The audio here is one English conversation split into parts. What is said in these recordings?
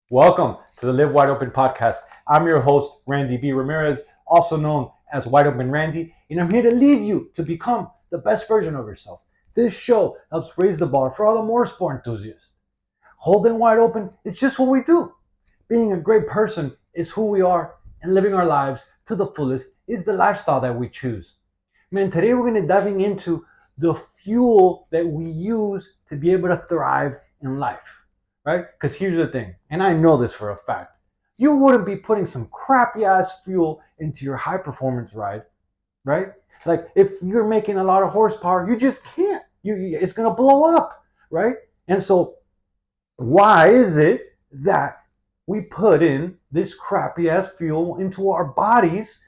Welcome to the Live Wide Open podcast. I'm your host, Randy B. Ramirez, also known as Wide Open Randy, and I'm here to lead you to become the best version of yourself. This show helps raise the bar for all the more sport enthusiasts. Holding wide open is just what we do. Being a great person is who we are, and living our lives to the fullest is the lifestyle that we choose. Man, today we're going to be diving into the fuel that we use to be able to thrive in life, right? Because here's the thing, and I know this for a fact. You wouldn't be putting some crappy ass fuel into your high performance ride, right? Like if you're making a lot of horsepower, you just can't. It's going to blow up, right? And so why is it that we put in this crappy ass fuel into our bodies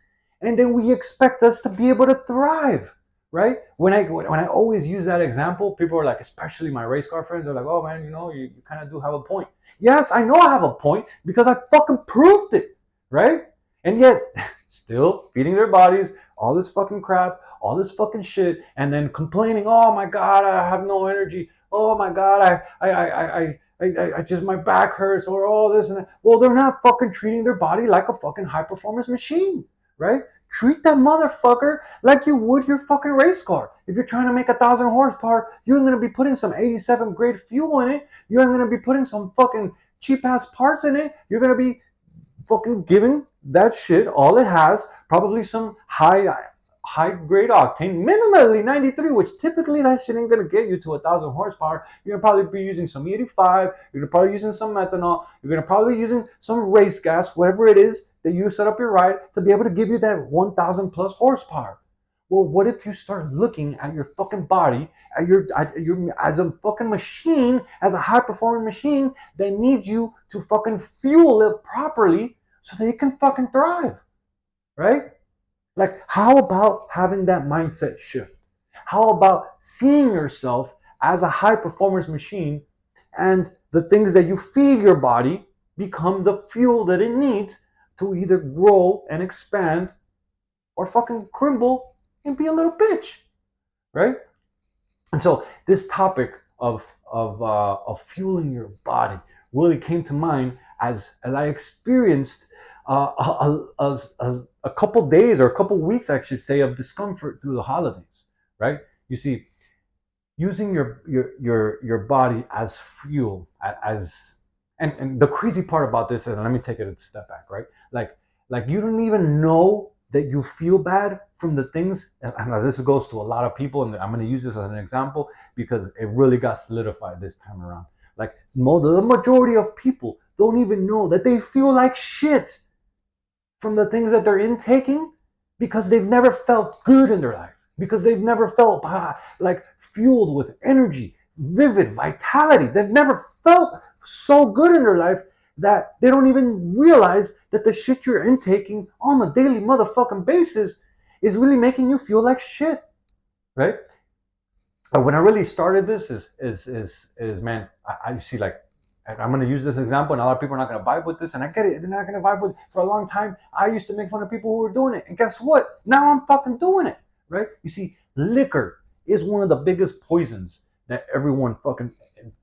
and then we expect us to be able to thrive, right? When I always use that example, people are like, especially my race car friends, they're like, oh man, you kind of do have a point. Yes, I know I have a point because I fucking proved it, right? And yet still feeding their bodies all this fucking crap, all this fucking shit, and then complaining, oh my god, I have no energy, oh my god, I just, my back hurts, or all this and that. Well, they're not fucking treating their body like a fucking high performance machine, right? Treat that motherfucker like you would your fucking race car. If you're trying to make 1,000 horsepower, you're gonna be putting some 87 grade fuel in it. You're gonna be putting some fucking cheap ass parts in it. You're gonna be fucking giving that shit all it has, probably some high grade octane, minimally 93, which typically that shit ain't gonna get you to 1,000 horsepower. You're gonna probably be using some 85, you're gonna probably using some methanol, you're gonna probably be using some race gas, whatever it is that you set up your ride to be able to give you that 1,000 plus horsepower. Well, what if you start looking at your fucking body, at your as a fucking machine, as a high performing machine that needs you to fucking fuel it properly so that it can fucking thrive, right? Like, how about having that mindset shift? How about seeing yourself as a high performance machine, and the things that you feed your body become the fuel that it needs to either grow and expand or fucking crumble and be a little bitch, right? And so this topic of fueling your body really came to mind as I experienced a couple days or a couple weeks, I should say, of discomfort through the holidays. Right? You see, using your body as fuel, as and the crazy part about this is, let me take it a step back, right? Like you don't even know that you feel bad from the things, and this goes to a lot of people, and I'm going to use this as an example because it really got solidified this time around. Like the majority of people don't even know that they feel like shit from the things that they're intaking because they've never felt good in their life, because they've never felt like fueled with energy, vivid vitality. They've never felt so good in their life that they don't even realize that the shit you're intaking on a daily motherfucking basis is really making you feel like shit, right? When I really started this is man, I see, like, I'm going to use this example, and a lot of people are not going to vibe with this, and I get it. They're not going to vibe with it. For a long time, I used to make fun of people who were doing it, and guess what? Now I'm fucking doing it, right? You see, liquor is one of the biggest poisons that everyone fucking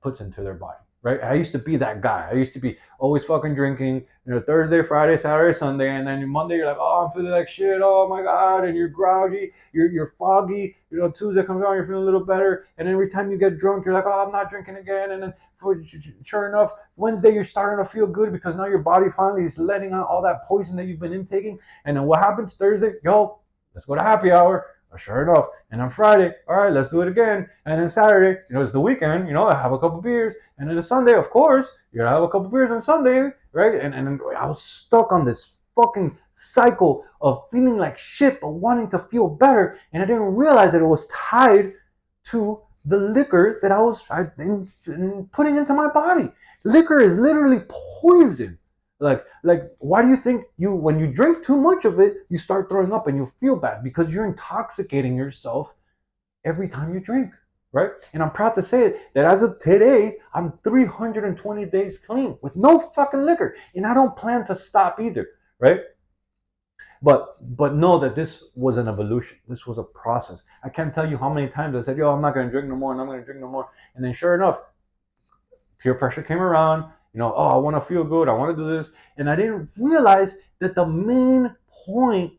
puts into their body, right? I used to be that guy. I used to be always fucking drinking, Thursday, Friday, Saturday, Sunday, and then Monday you're like, oh, I'm feeling like shit. Oh my god, and you're grouchy, you're foggy. Tuesday comes around, you're feeling a little better, and every time you get drunk, you're like, oh, I'm not drinking again, and then sure enough, Wednesday you're starting to feel good because now your body finally is letting out all that poison that you've been intaking, and then what happens Thursday? Yo, let's go to happy hour. Sure enough, and on Friday, all right, let's do it again. And then Saturday, it's the weekend, I have a couple beers. And then Sunday, of course, you're gonna have a couple beers on Sunday, right? And I was stuck on this fucking cycle of feeling like shit but wanting to feel better, and I didn't realize that it was tied to the liquor that I've been putting into my body. Liquor is literally poison. Like, why do you think when you drink too much of it, you start throwing up and you feel bad? Because you're intoxicating yourself every time you drink, right? And I'm proud to say it, that as of today, I'm 320 days clean with no fucking liquor, and I don't plan to stop either, right? But know that this was an evolution. This was a process. I can't tell you how many times I said, yo, I'm not gonna drink no more, and I'm gonna drink no more. And then sure enough, peer pressure came around. Oh, I want to feel good. I want to do this. And I didn't realize that the main point,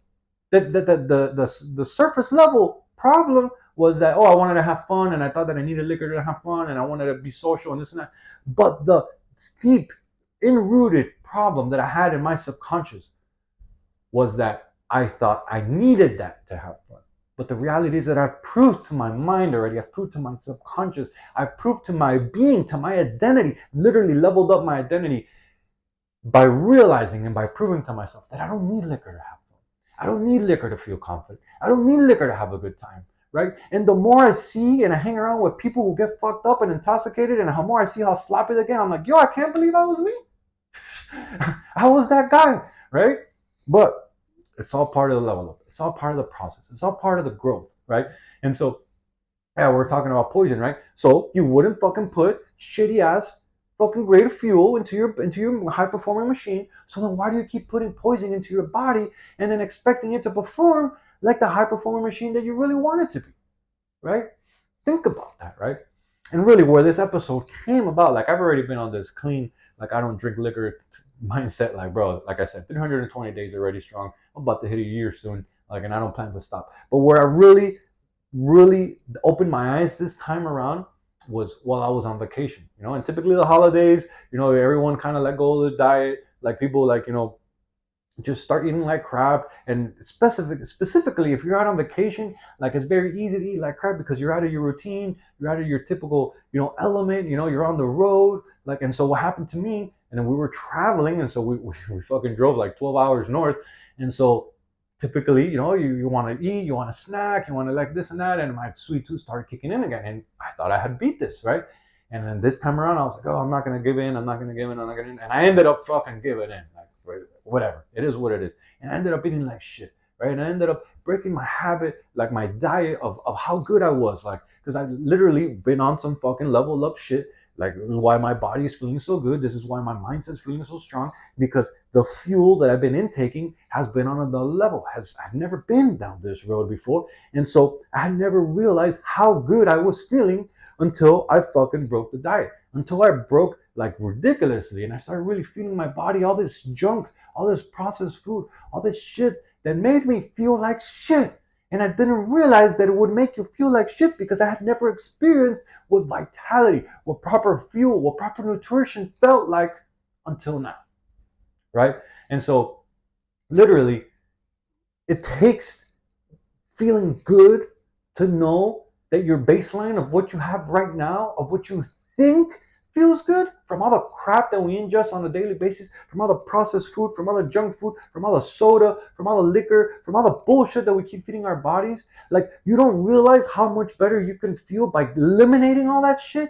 that the surface level problem was that, oh, I wanted to have fun and I thought that I needed liquor to have fun and I wanted to be social and this and that. But the deep, enrooted problem that I had in my subconscious was that I thought I needed that to have fun. But the reality is that I've proved to my mind already, I've proved to my subconscious, I've proved to my being, to my identity, literally leveled up my identity by realizing and by proving to myself that I don't need liquor to have fun. I don't need liquor to feel confident. I don't need liquor to have a good time, right? And the more I see and I hang around with people who get fucked up and intoxicated, and the more I see how sloppy they get, I'm like, yo, I can't believe I was me. I was that guy, right? But it's all part of the level up. It's all part of the process. It's all part of the growth, right? And so, yeah, we're talking about poison, right? So you wouldn't fucking put shitty ass fucking grade fuel into your high performing machine. So then why do you keep putting poison into your body and then expecting it to perform like the high performing machine that you really want it to be, right? Think about that, right? And really, where this episode came about, like I've already been on this clean, like I don't drink liquor mindset. Like, bro, like I said, 320 days already strong. I'm about to hit a year soon, like, and I don't plan to stop. But where I really opened my eyes this time around was while I was on vacation, and typically the holidays, everyone kind of let go of the diet. Like people, like, just start eating like crap. And specifically if you're out on vacation, like it's very easy to eat like crap because you're out of your routine, you're out of your typical element, you're on the road. Like, and so what happened to me, and then we were traveling, and so we fucking drove like 12 hours north. And so typically, you want to eat, you want to snack, you want to like this and that, and my sweet tooth started kicking in again, and I thought I had beat this, right? And then this time around, I was like, oh, I'm not gonna give in, I'm not gonna give in, I'm not gonna. And I ended up fucking giving in, like, whatever, it is what it is. And I ended up eating like shit, right? And I ended up breaking my habit, like my diet of how good I was, like, because I literally been on some fucking level up shit. Like, this is why my body is feeling so good. This is why my mindset's feeling so strong, because the fuel that I've been intaking has been on another level. I've never been down this road before. And so I had never realized how good I was feeling until I fucking broke the diet. Until I broke like ridiculously, and I started really feeling my body, all this junk, all this processed food, all this shit that made me feel like shit. And I didn't realize that it would make you feel like shit because I had never experienced what vitality, what proper fuel, what proper nutrition felt like until now, right? And so literally, it takes feeling good to know that your baseline of what you have right now, of what you think feels good, from all the crap that we ingest on a daily basis, from all the processed food, from all the junk food, from all the soda, from all the liquor, from all the bullshit that we keep feeding our bodies. Like, you don't realize how much better you can feel by eliminating all that shit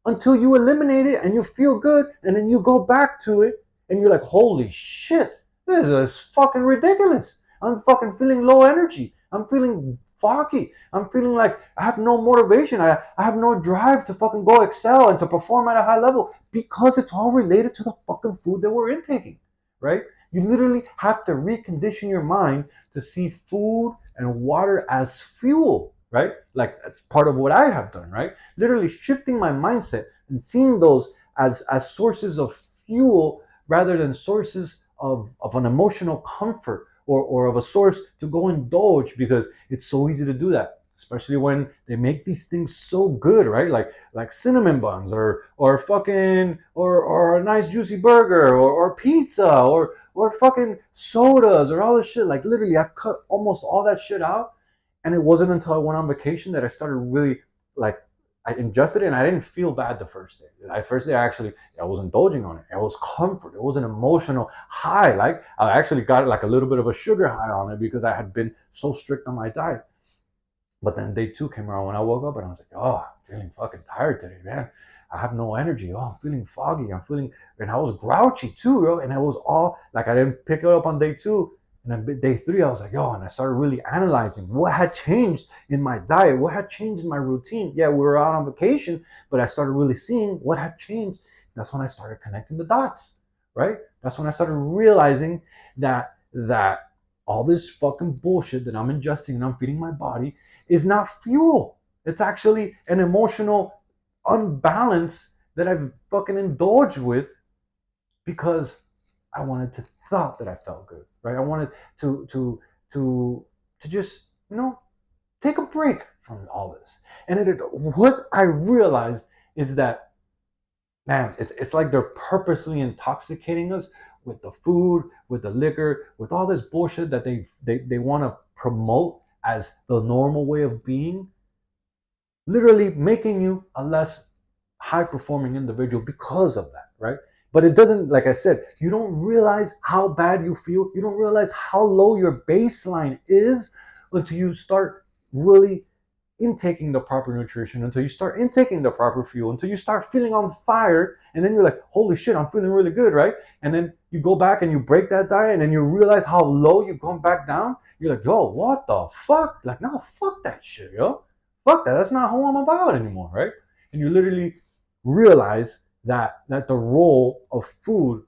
until you eliminate it and you feel good, and then you go back to it and you're like, holy shit, this is fucking ridiculous. I'm fucking feeling low energy. I'm feeling foggy. I'm feeling like I have no motivation. I have no drive to fucking go excel and to perform at a high level because it's all related to the fucking food that we're intaking, right? You literally have to recondition your mind to see food and water as fuel, right? Like, that's part of what I have done, right? Literally shifting my mindset and seeing those as sources of fuel rather than sources of an emotional comfort, or of a source to go indulge, because it's so easy to do that, especially when they make these things so good, right? Like cinnamon buns, or fucking, or a nice juicy burger, or pizza, or fucking sodas, or all this shit. Like, literally, I've cut almost all that shit out, and it wasn't until I went on vacation that I started really, like, I ingested it, and I didn't feel bad the first day. The first day, I was indulging on it. It was comfort. It was an emotional high. Like, I actually got like a little bit of a sugar high on it because I had been so strict on my diet. But then day two came around when I woke up, and I was like, oh, I'm feeling fucking tired today, man. I have no energy. Oh, I'm feeling foggy. And I was grouchy too, bro. And it was all like, I didn't pick it up on day two. And then day three, I was like, yo, and I started really analyzing what had changed in my diet, what had changed in my routine. Yeah, we were out on vacation, but I started really seeing what had changed. That's when I started connecting the dots, right? That's when I started realizing that all this fucking bullshit that I'm ingesting and I'm feeding my body is not fuel. It's actually an emotional unbalance that I've fucking indulged with because I wanted to thought that I felt good, right? I wanted to to to to just, take a break from all this. And what I realized is that, man, it's like they're purposely intoxicating us with the food, with the liquor, with all this bullshit that they want to promote as the normal way of being, literally making you a less high performing individual because of that, right? But it doesn't, like I said, you don't realize how bad you feel. You don't realize how low your baseline is until you start really intaking the proper nutrition, until you start intaking the proper fuel, until you start feeling on fire, and then you're like, holy shit, I'm feeling really good, right? And then you go back and you break that diet, and then you realize how low you've gone back down. You're like, yo, what the fuck? Like, no, fuck that shit, yo. Fuck that. That's not who I'm about anymore, right? And you literally realize that the role of food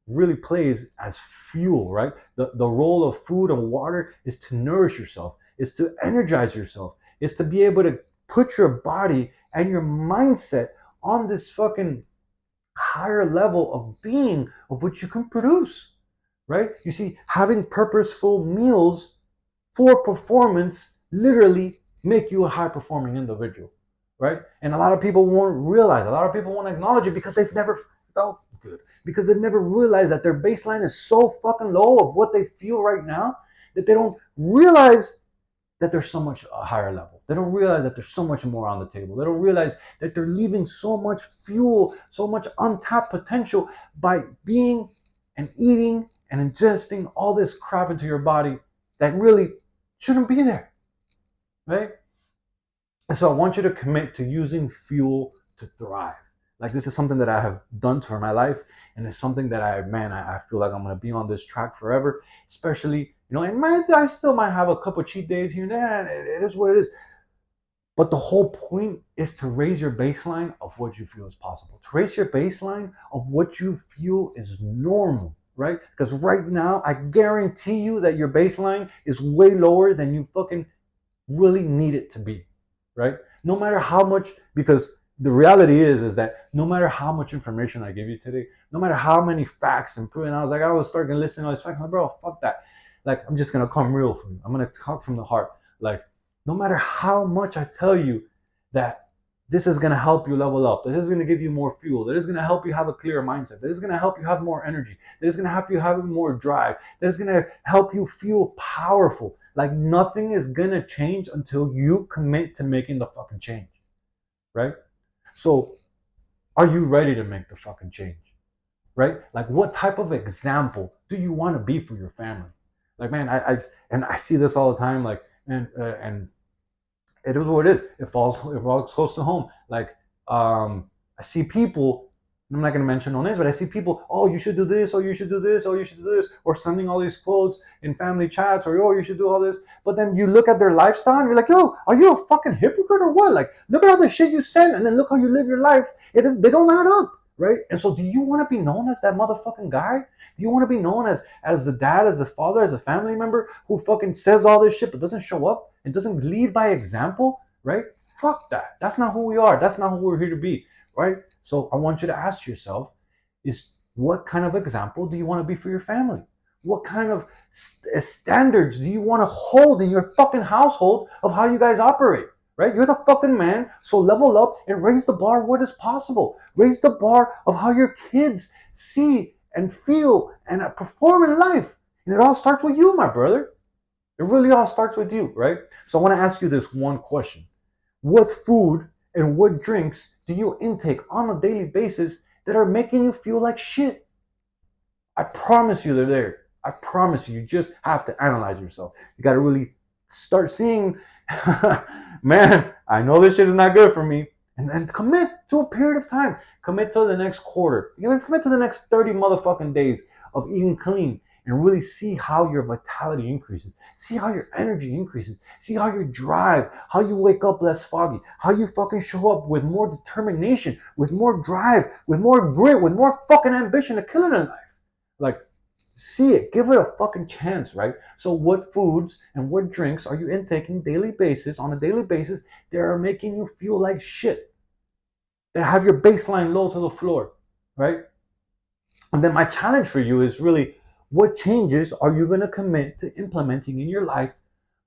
really plays as fuel, right? The role of food and water is to nourish yourself, is to energize yourself, is to be able to put your body and your mindset on this fucking higher level of being of which you can produce, right? You see, having purposeful meals for performance literally make you a high performing individual, right? And a lot of people won't realize, a lot of people won't acknowledge it because they've never felt good, because they've never realized that their baseline is so fucking low of what they feel right now that they don't realize that there's so much a higher level. They don't realize that there's so much more on the table. They don't realize that they're leaving so much fuel, so much untapped potential by being and eating and ingesting all this crap into your body that really shouldn't be there, right? And so I want you to commit to using fuel to thrive. Like, this is something that I have done for my life, and it's something that I feel like I'm gonna be on this track forever. Especially, and I still might have a couple cheat days here and there. It is what it is. But the whole point is to raise your baseline of what you feel is possible. To raise your baseline of what you feel is normal, right? Because right now, I guarantee you that your baseline is way lower than you fucking really need it to be, right? No matter how much, because the reality is that no matter how much information I give you today, no matter how many facts and proving, I was starting to listen to all these facts. I'm like, bro, fuck that. Like, I'm just gonna come real for you. I'm gonna talk from the heart. Like, no matter how much I tell you that this is gonna help you level up, that this is gonna give you more fuel, that is gonna help you have a clearer mindset, that is gonna help you have more energy, that is gonna help you have more drive, that is gonna help you feel powerful. Like, nothing is gonna change until you commit to making the fucking change, right? So, are you ready to make the fucking change, right? Like, what type of example do you want to be for your family? Like, man, I see this all the time. Like, and it is what it is. It falls close to home. Like, I see people. I'm not going to mention no names, but I see people. Oh, you should do this. Oh, you should do this. Oh, you should do this. Or sending all these quotes in family chats. Or, oh, you should do all this. But then you look at their lifestyle and you're like, yo, are you a fucking hypocrite or what? Like, look at all the shit you send, and then look how you live your life. They don't add up, right? And so, do you want to be known as that motherfucking guy? Do you want to be known as the dad, as the father, as a family member who fucking says all this shit but doesn't show up and doesn't lead by example, right? Fuck that. That's not who we are. That's not who we're here to be, right? So I want you to ask yourself, is what kind of example do you want to be for your family? What kind of standards do you want to hold in your fucking household of how you guys operate? Right? You're the fucking man, so level up and raise the bar of what is possible. Raise the bar of how your kids see and feel and perform in life. And it all starts with you, my brother. It really all starts with you, right? So I want to ask you this one question. What food and what drinks do you intake on a daily basis that are making you feel like shit? I promise you they're there. I promise you. You just have to analyze yourself. You got to really start seeing, man, I know this shit is not good for me. And then commit to a period of time. Commit to the next quarter. Commit to the next 30 motherfucking days of eating clean and really see how your vitality increases. See how your energy increases. See how your drive, how you wake up less foggy, how you fucking show up with more determination, with more drive, with more grit, with more fucking ambition to kill it in life. Like, see it, give it a fucking chance, right? So what foods and what drinks are you intaking on a daily basis that are making you feel like shit? That have your baseline low to the floor, right? And then my challenge for you is really, what changes are you going to commit to implementing in your life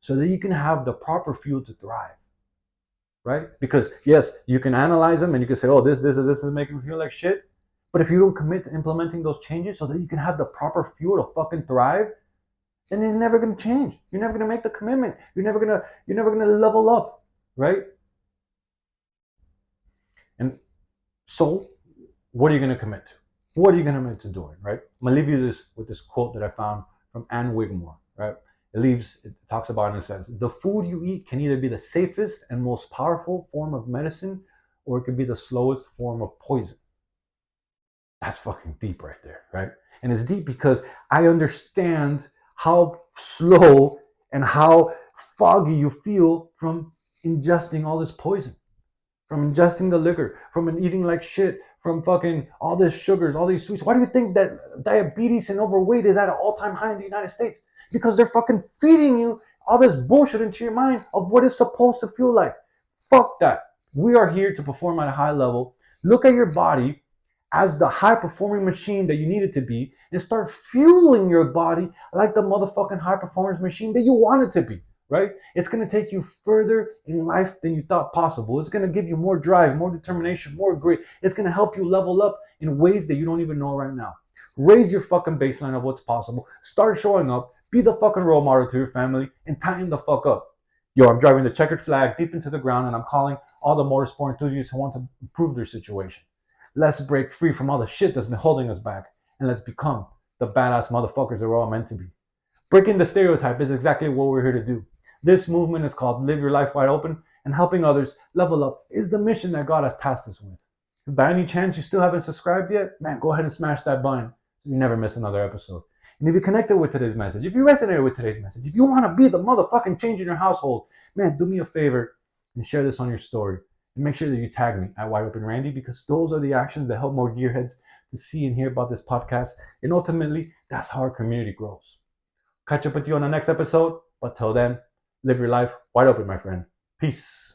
so that you can have the proper fuel to thrive? Right? Because yes, you can analyze them and you can say, oh, this is making me feel like shit. But if you don't commit to implementing those changes so that you can have the proper fuel to fucking thrive, then you're never gonna change. You're never gonna make the commitment. You're never gonna level up, right? And so, what are you gonna commit to? What are you gonna commit to doing, right? I'm gonna leave you this with this quote that I found from Anne Wigmore, right? It talks about, in a sense, the food you eat can either be the safest and most powerful form of medicine, or it could be the slowest form of poison. That's fucking deep right there, right? And it's deep because I understand how slow and how foggy you feel from ingesting all this poison, from ingesting the liquor, from eating like shit, from fucking all this sugars, all these sweets. Why do you think that diabetes and overweight is at an all-time high in the United States? Because they're fucking feeding you all this bullshit into your mind of what it's supposed to feel like. Fuck that. We are here to perform at a high level. Look at your body as the high performing machine that you need it to be, and start fueling your body like the motherfucking high performance machine that you want it to be, right? It's going to take you further in life than you thought possible. It's going to give you more drive, more determination, more grit. It's going to help you level up in ways that you don't even know right now. Raise your fucking baseline of what's possible. Start showing up. Be the fucking role model to your family and tighten the fuck up. Yo, I'm driving the checkered flag deep into the ground, and I'm calling all the motorsport enthusiasts who want to improve their situation. Let's break free from all the shit that's been holding us back, and let's become the badass motherfuckers that we're all meant to be. Breaking the stereotype is exactly what we're here to do. This movement is called Live Your Life Wide Open, and helping others level up is the mission that God has tasked us with. If by any chance you still haven't subscribed yet, man, go ahead and smash that button so you never miss another episode. And if you connected with today's message, if you resonated with today's message, if you want to be the motherfucking change in your household, man, do me a favor and share this on your story. And make sure that you tag me at Wide Open Randy, because those are the actions that help more gearheads to see and hear about this podcast. And ultimately, that's how our community grows. Catch up with you on the next episode. But till then, live your life wide open, my friend. Peace.